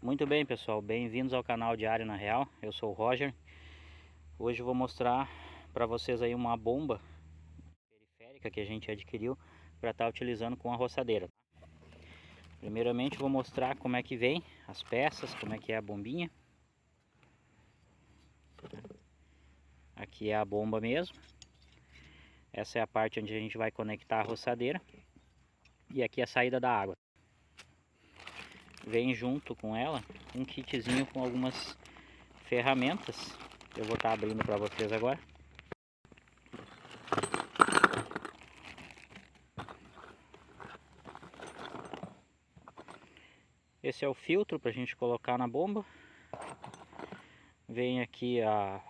Muito bem, pessoal, bem-vindos ao canal Diário na Real. Eu sou o Roger. Hoje eu vou mostrar para vocês aí uma bomba periférica que a gente adquiriu para estar utilizando com a roçadeira. Primeiramente vou mostrar como é que vem as peças, como é que é a bombinha. Aqui é a bomba mesmo. Essa é a parte onde a gente vai conectar a roçadeira. E aqui é a saída da água. Vem junto com ela um kitzinho com algumas ferramentas. Eu vou estar abrindo para vocês agora. Esse é o filtro para a gente colocar na bomba. Vem aqui a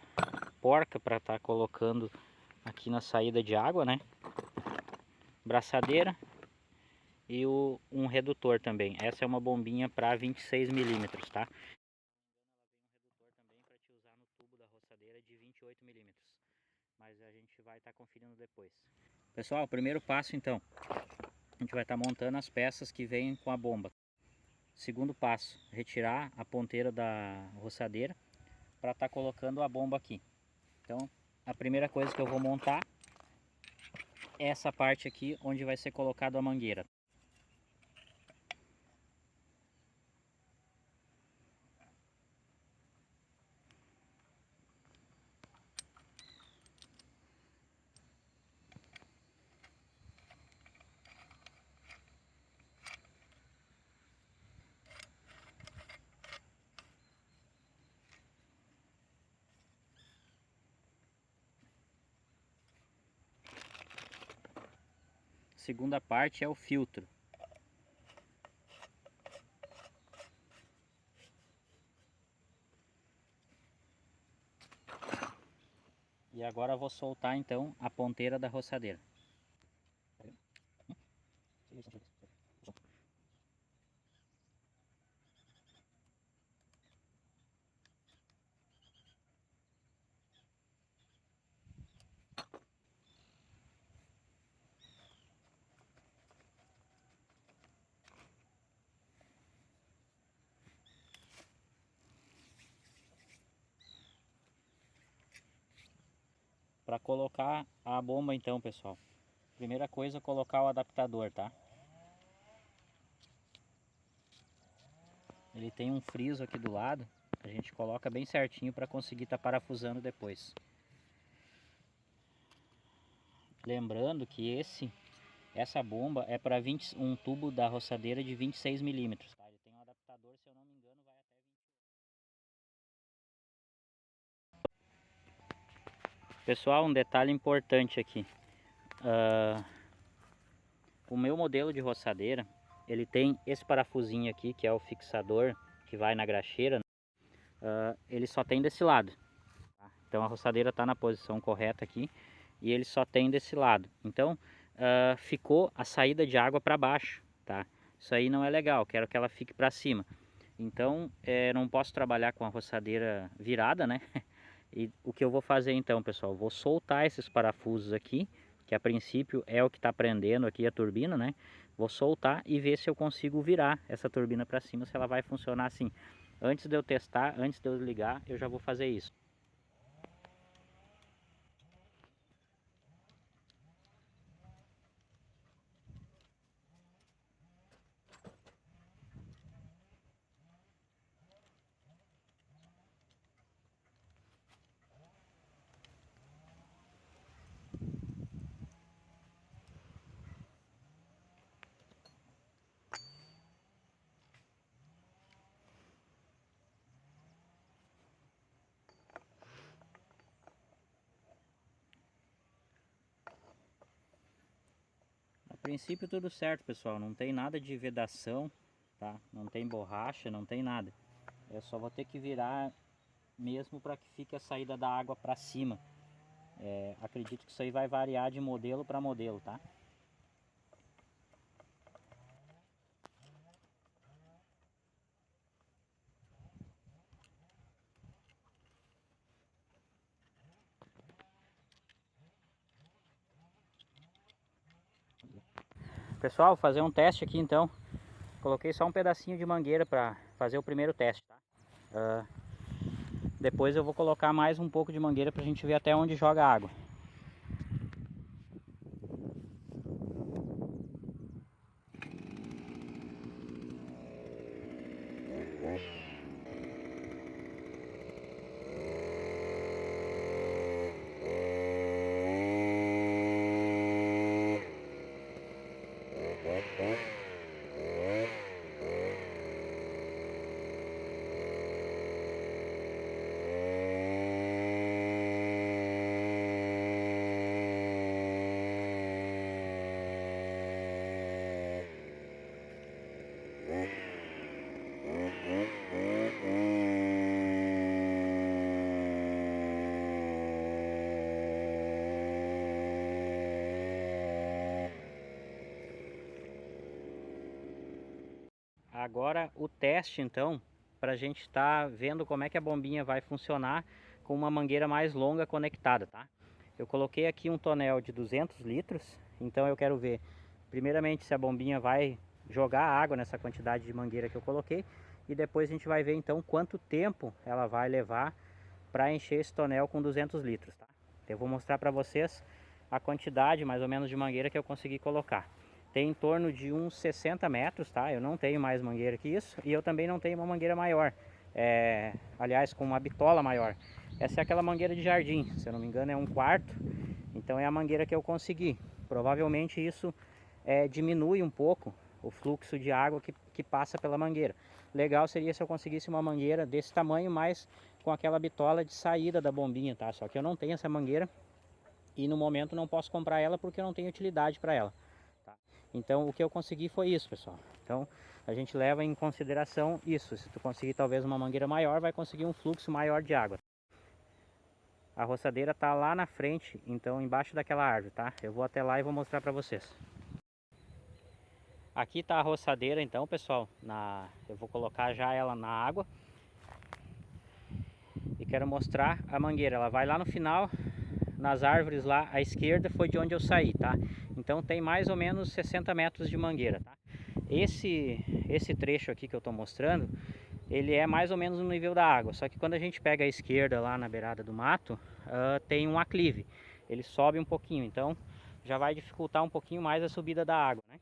porca para estar colocando aqui na saída de água, né? Braçadeira e um redutor também. Essa é uma bombinha para 26 milímetros, tá? Ela vem um redutor também para te usar no tubo da roçadeira de 28 milímetros. Mas a gente vai estar conferindo depois. Pessoal, primeiro passo então. A gente vai estar montando as peças que vêm com a bomba. Segundo passo, retirar a ponteira da roçadeira para estar colocando a bomba aqui. Então, a primeira coisa que eu vou montar é essa parte aqui onde vai ser colocado a mangueira. Segunda parte é o filtro. E agora eu vou soltar então a ponteira da roçadeira. Para colocar a bomba então, pessoal. Primeira coisa é colocar o adaptador, tá? Ele tem um friso aqui do lado. A gente coloca bem certinho para conseguir estar parafusando depois. Lembrando que essa bomba é para um tubo da roçadeira de 26 milímetros. Tá? Ele tem um adaptador, se eu não me engano, vai até 28. Pessoal, um detalhe importante aqui. O meu modelo de roçadeira, ele tem esse parafusinho aqui, que é o fixador que vai na graxeira. Ele só tem desse lado. Tá? Então a roçadeira está na posição correta aqui e ele só tem desse lado. Então ficou a saída de água para baixo, tá? Isso aí não é legal, quero que ela fique para cima. Então não posso trabalhar com a roçadeira virada, né? E o que eu vou fazer então, pessoal? Vou soltar esses parafusos aqui, que a princípio é o que está prendendo aqui a turbina, né? Vou soltar e ver se eu consigo virar essa turbina para cima, se ela vai funcionar assim. Antes de eu testar, antes de eu ligar, eu já vou fazer isso. A princípio tudo certo, pessoal, não tem nada de vedação, tá? Não tem borracha, não tem nada. Eu só vou ter que virar mesmo para que fique a saída da água para cima. Acredito que isso aí vai variar de modelo para modelo, tá? Pessoal, fazer um teste aqui então. Coloquei só um pedacinho de mangueira para fazer o primeiro teste, tá? Depois eu vou colocar mais um pouco de mangueira para a gente ver até onde joga a água. Agora o teste então, para a gente estar vendo como é que a bombinha vai funcionar com uma mangueira mais longa conectada, tá? Eu coloquei aqui um tonel de 200 litros, então eu quero ver primeiramente se a bombinha vai jogar água nessa quantidade de mangueira que eu coloquei, e depois a gente vai ver então quanto tempo ela vai levar para encher esse tonel com 200 litros, tá? Eu vou mostrar para vocês a quantidade mais ou menos de mangueira que eu consegui colocar. Tem em torno de uns 60 metros, tá? Eu não tenho mais mangueira que isso, e eu também não tenho uma mangueira maior, aliás, com uma bitola maior. Essa é aquela mangueira de jardim, se eu não me engano é 1/4, então é a mangueira que eu consegui. Provavelmente isso diminui um pouco o fluxo de água que passa pela mangueira. Legal seria se eu conseguisse uma mangueira desse tamanho, mas com aquela bitola de saída da bombinha, tá? Só que eu não tenho essa mangueira e no momento não posso comprar ela porque eu não tenho utilidade para ela, tá? Então o que eu consegui foi isso, pessoal. Então a gente leva em consideração isso. Se tu conseguir talvez uma mangueira maior, vai conseguir um fluxo maior de água. A roçadeira tá lá na frente, então embaixo daquela árvore, tá? Eu vou até lá e vou mostrar para vocês. Aqui está a roçadeira então, pessoal. Eu vou colocar já ela na água. E quero mostrar a mangueira. Ela vai lá no final, nas árvores lá à esquerda, foi de onde eu saí, tá? Então tem mais ou menos 60 metros de mangueira, tá? Esse trecho aqui que eu estou mostrando, ele é mais ou menos no nível da água. Só que quando a gente pega a esquerda lá na beirada do mato, tem um aclive. Ele sobe um pouquinho, então já vai dificultar um pouquinho mais a subida da água, né?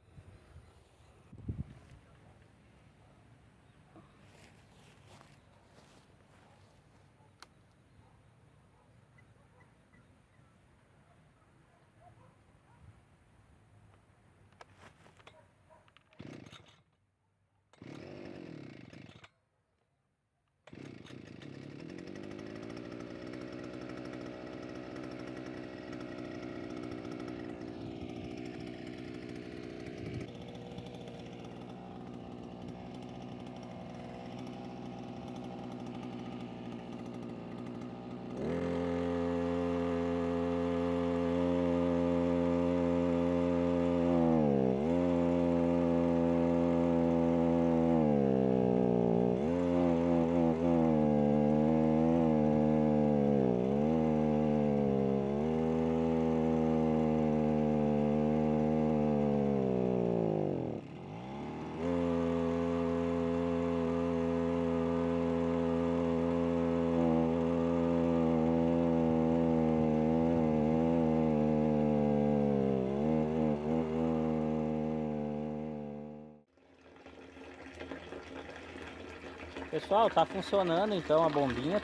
Pessoal, tá funcionando então a bombinha,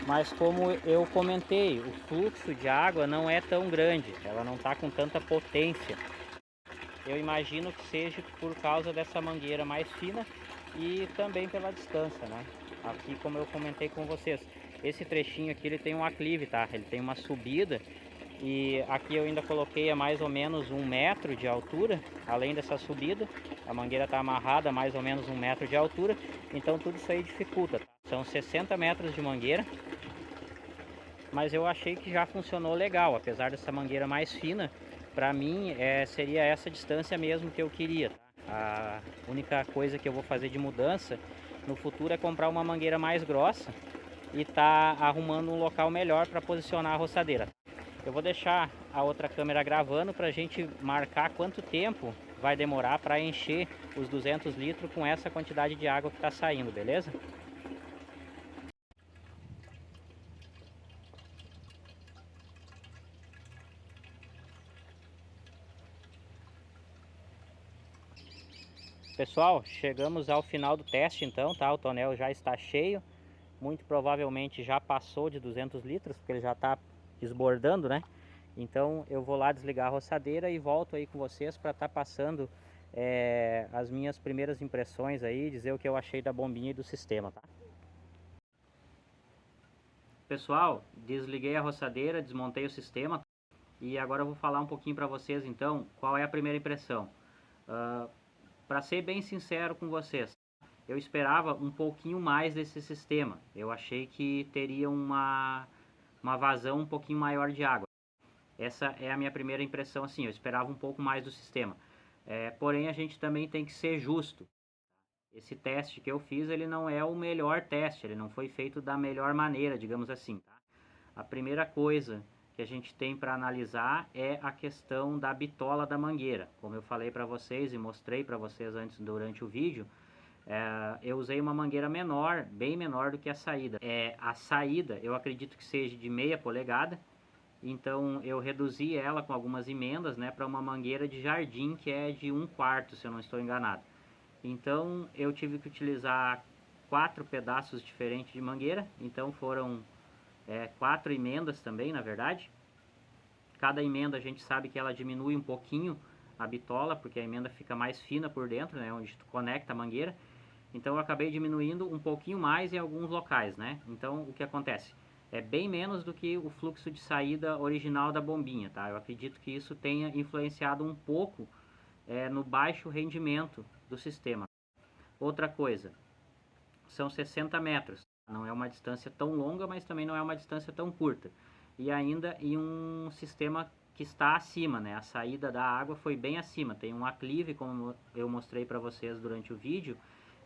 mas como eu comentei, o fluxo de água não é tão grande, ela não tá com tanta potência. Eu imagino que seja por causa dessa mangueira mais fina e também pela distância, né? Aqui, como eu comentei com vocês, esse trechinho aqui ele tem um aclive, tá? Ele tem uma subida. E aqui eu ainda coloquei a mais ou menos 1 metro de altura, além dessa subida. A mangueira está amarrada a mais ou menos 1 metro de altura, então tudo isso aí dificulta, tá? São 60 metros de mangueira, mas eu achei que já funcionou legal, apesar dessa mangueira mais fina. Para mim seria essa distância mesmo que eu queria, tá? A única coisa que eu vou fazer de mudança no futuro é comprar uma mangueira mais grossa e tá arrumando um local melhor para posicionar a roçadeira. Eu vou deixar a outra câmera gravando para a gente marcar quanto tempo vai demorar para encher os 200 litros com essa quantidade de água que está saindo, beleza? Pessoal, chegamos ao final do teste então, tá? O tonel já está cheio, muito provavelmente já passou de 200 litros, porque ele já está esbordando, né? Então eu vou lá desligar a roçadeira e volto aí com vocês para estar passando as minhas primeiras impressões aí, dizer o que eu achei da bombinha e do sistema, tá? Pessoal, desliguei a roçadeira, desmontei o sistema e agora eu vou falar um pouquinho para vocês então qual é a primeira impressão. Para ser bem sincero com vocês, eu esperava um pouquinho mais desse sistema. Eu achei que teria uma vazão um pouquinho maior de água. Essa é a minha primeira impressão, assim, eu esperava um pouco mais do sistema. Porém, a gente também tem que ser justo. Esse teste que eu fiz, ele não é o melhor teste, ele não foi feito da melhor maneira, digamos assim, tá? A primeira coisa que a gente tem para analisar é a questão da bitola da mangueira. Como eu falei para vocês e mostrei para vocês antes durante o vídeo, eu usei uma mangueira menor, bem menor do que a saída. A saída eu acredito que seja de meia polegada, então eu reduzi ela com algumas emendas, né, para uma mangueira de jardim que é de 1/4, se eu não estou enganado. Então eu tive que utilizar 4 pedaços diferentes de mangueira, então foram 4 emendas também, na verdade. Cada emenda a gente sabe que ela diminui um pouquinho a bitola, porque a emenda fica mais fina por dentro, né, onde tu conecta a mangueira. Então eu acabei diminuindo um pouquinho mais em alguns locais, né? Então o que acontece? É bem menos do que o fluxo de saída original da bombinha, tá? Eu acredito que isso tenha influenciado um pouco no baixo rendimento do sistema. Outra coisa, são 60 metros. Não é uma distância tão longa, mas também não é uma distância tão curta. E ainda em um sistema que está acima, né? A saída da água foi bem acima. Tem um aclive, como eu mostrei para vocês durante o vídeo,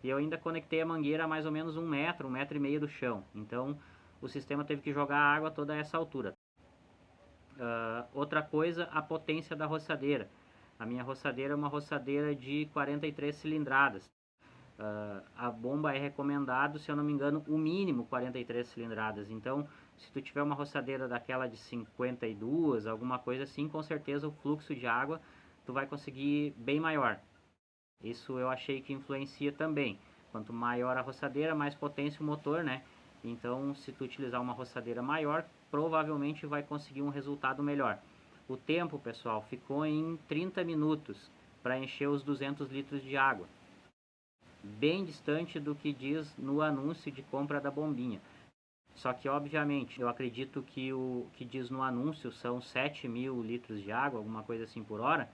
e eu ainda conectei a mangueira a mais ou menos 1 metro, 1,5 metro do chão. Então o sistema teve que jogar a água toda essa altura. Outra coisa, a potência da roçadeira. A minha roçadeira é uma roçadeira de 43 cilindradas. A bomba é recomendado, se eu não me engano, o mínimo 43 cilindradas. Então, se tu tiver uma roçadeira daquela de 52, alguma coisa assim, com certeza o fluxo de água tu vai conseguir bem maior. Isso eu achei que influencia também. Quanto maior a roçadeira, mais potência o motor, né? Então, se tu utilizar uma roçadeira maior, provavelmente vai conseguir um resultado melhor. O tempo, pessoal, ficou em 30 minutos para encher os 200 litros de água. Bem distante do que diz no anúncio de compra da bombinha. Só que, obviamente, eu acredito que o que diz no anúncio são 7.000 litros de água, alguma coisa assim por hora,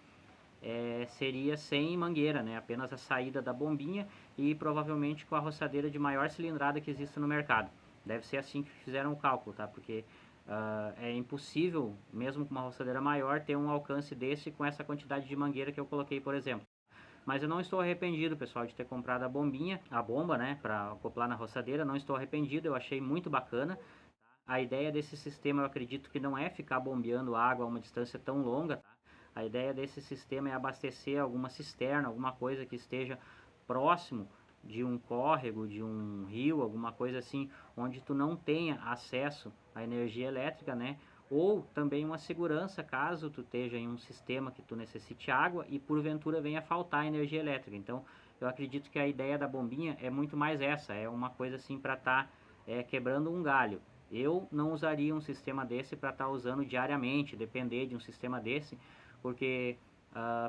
seria sem mangueira, né? Apenas a saída da bombinha e provavelmente com a roçadeira de maior cilindrada que existe no mercado. Deve ser assim que fizeram o cálculo, tá? Porque é impossível, mesmo com uma roçadeira maior, ter um alcance desse com essa quantidade de mangueira que eu coloquei, por exemplo. Mas eu não estou arrependido, pessoal, de ter comprado a bombinha, a bomba, né, para acoplar na roçadeira. Não estou arrependido, eu achei muito bacana. A ideia desse sistema, eu acredito que não é ficar bombeando água a uma distância tão longa, tá? A ideia desse sistema é abastecer alguma cisterna, alguma coisa que esteja próximo de um córrego, de um rio, alguma coisa assim, onde tu não tenha acesso à energia elétrica, né? Ou também uma segurança caso tu esteja em um sistema que tu necessite água e porventura venha faltar energia elétrica. Então, eu acredito que a ideia da bombinha é muito mais essa, é uma coisa assim para estar quebrando um galho. Eu não usaria um sistema desse para estar usando diariamente, depender de um sistema desse, porque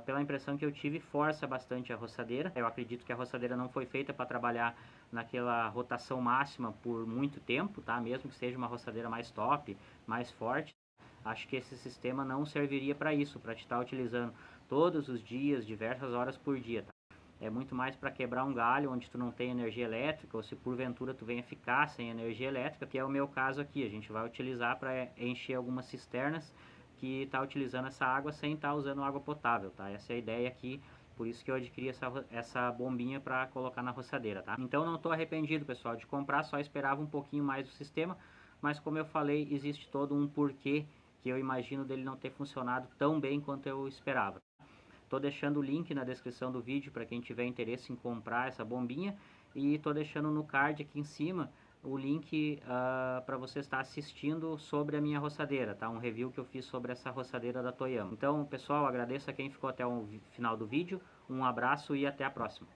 pela impressão que eu tive, força bastante a roçadeira. Eu acredito que a roçadeira não foi feita para trabalhar naquela rotação máxima por muito tempo, tá? Mesmo que seja uma roçadeira mais top, mais forte. Acho que esse sistema não serviria para isso, para te estar utilizando todos os dias, diversas horas por dia, tá? É muito mais para quebrar um galho onde tu não tem energia elétrica, ou se porventura tu venha ficar sem energia elétrica, que é o meu caso aqui. A gente vai utilizar para encher algumas cisternas que está utilizando essa água sem estar usando água potável, tá? Essa é a ideia aqui, por isso que eu adquiri essa bombinha para colocar na roçadeira, tá? Então não estou arrependido, pessoal, de comprar, só esperava um pouquinho mais do sistema, mas como eu falei, existe todo um porquê que eu imagino dele não ter funcionado tão bem quanto eu esperava. Tô deixando o link na descrição do vídeo para quem tiver interesse em comprar essa bombinha, e tô deixando no card aqui em cima o link para você estar assistindo sobre a minha roçadeira, tá? Um review que eu fiz sobre essa roçadeira da Toyama. Então, pessoal, agradeço a quem ficou até o final do vídeo, um abraço e até a próxima.